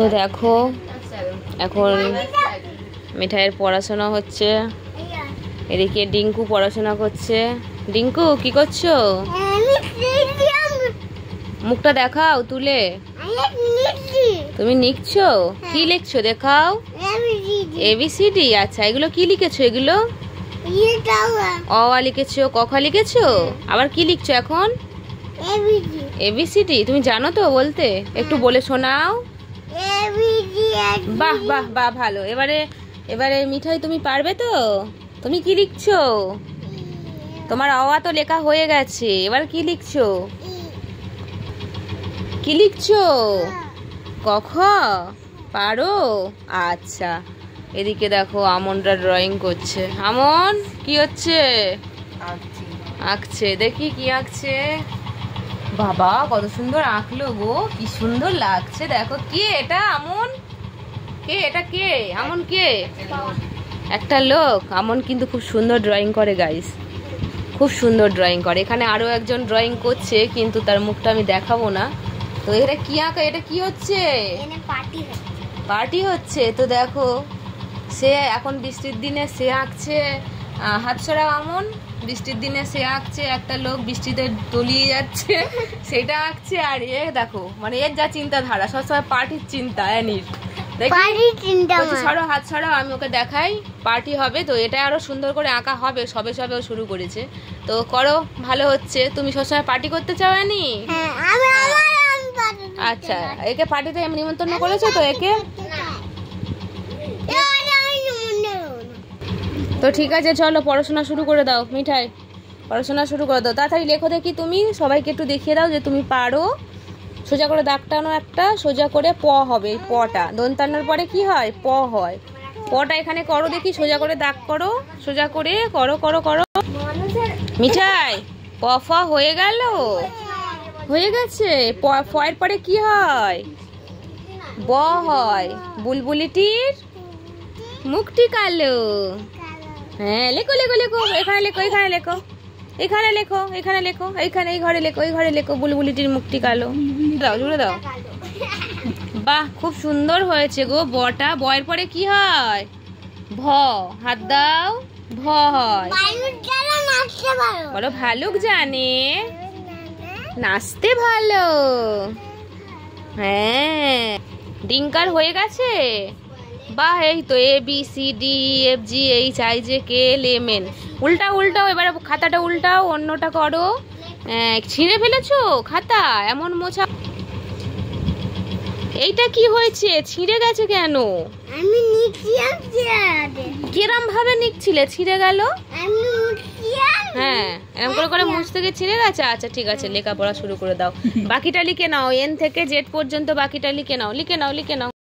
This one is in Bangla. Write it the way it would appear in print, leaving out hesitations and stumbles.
তো দেখো এখন মিঠাইয়ের পড়াশোনা হচ্ছে, এদিকে ডিঙ্কু পড়াশোনা করছে। ডিঙ্কু কি করছো? মুখটা দেখাও তুলে। তুমি লিখছো? কি লিখছো দেখাও। এবিসিডি। আচ্ছা, এগুলো কি লিখেছো? এগুলো অ আ লিখেছো, ক খ লিখেছো, আবার কি লিখছো এখন? এবিসিডি। তুমি জানো তো বলতে? একটু বলে শোনাও। বাহ বাহ বাহ, ভালো। এবারে মিঠাই তুমি পারবে তো? তুমি কি লিখছো? তোমার অ আ তো লেখা হয়ে গেছে, এবার কি লিখছো? কি লিখছো? ক খ পারো? আচ্ছা, এদিকে দেখো আমনরা ড্রয়িং করছে। আমন কি হচ্ছে? আঁকছে। দেখি কি আঁকছে। বাবা কত সুন্দর আঁকলো গো, কি সুন্দর লাগছে। দেখো কে এটা? আমন কে? এটা কে? আমন কে? একটা লোক। আমন কিন্তু খুব সুন্দর ড্রয়িং করে গাইস, খুব সুন্দর ড্রয়িং করে। এখানে আরো একজন ড্রয়িং করছে, কিন্তু তার মুখটা আমি দেখাবো না। তো এটা কি আঁকা? এটা কি হচ্ছে? পার্টি হচ্ছে। তো দেখো সে এখন বৃষ্টির দিনে সে আঁকছে হাত ছড়া। আমন বৃষ্টির দিনে সে আঁকছে, একটা লোক বৃষ্টিতে তলিয়ে যাচ্ছে সেটা আঁকছে। আর এ দেখো, মানে এর যা চিন্তাধারা, সবসময় পার্টির চিন্তা। এনির ছড়ো, হাত ছড়াও, আমি ওকে দেখাই। পার্টি হবে তো, এটা আরো সুন্দর করে আঁকা হবে। সবে সবে ও শুরু করেছে, তো করো, ভালো হচ্ছে। তুমি সবসময় পার্টি করতে চাও আনি? আচ্ছা, একে পার্টিতে নিমন্ত্রণ করেছো তো? একে তো ঠিক আছে, চলো পড়াশোনা শুরু করে দাও। মিঠাই পড়াশোনা শুরু করে দাও, তাড়াতাড়ি লেখো দেখি। তুমি সবাইকে একটু দেখিয়ে দাও যে তুমি পারো। সোজা করে দাগ টানো, একটা সোজা করে প হবে। পটা দন্তান্নর পরে কি হয়? প হয়। পটা এখানে করো দেখি, সোজা করে দাগ করো, সোজা করে করো করো করো। মিঠাই প ফ হয়ে গেল? হয়ে গেছে। ফ এর পরে কি হয়? ব হয়। বুলবুলিটির মুখটি কালো। হ্যাঁ, লেখো লেখো লেখো, এখানে লেখো, এখানে লেখো, এখানে লেখো, এখানে লেখো, এইখানে, এই ঘরে লেখো, এই ঘরে লেখো। বুলবুলিটির মুখটি কালো। দাও, জুড়ে দাও। বাহ, খুব সুন্দর হয়েছে গো। বটা বয়ের পরে কি হয়? ভ। হাত দাও। ভ হয়। বলো ভালুক জানে নাচতে ভালো। হ্যাঁ, ডিঙ্কার হয়ে গেছে। বাহ, এই তো A B C D F G H I J K L M N. উল্টাও উল্টাও, এবারে খাতাটা উল্টাও, অন্যটা করো। ছিঁড়ে ফেলেছো খাতা? এমন মোছা। এইটা কি হয়েছে? ছিঁড়ে গেছে কেন? আমি নিচ্ছিলাম। কিরম ভাবে নিচ্ছিলে ছিঁড়ে গেল? হ্যাঁ, এরকম করে করে মুছ থেকে ছিঁড়ে গেছে। আচ্ছা ঠিক আছে, লেখাপড়া শুরু করে দাও। বাকিটা লিখে নাও, এন থেকে জেড পর্যন্ত বাকিটা লিখে নাও, লিখে নাও, লিখে নাও।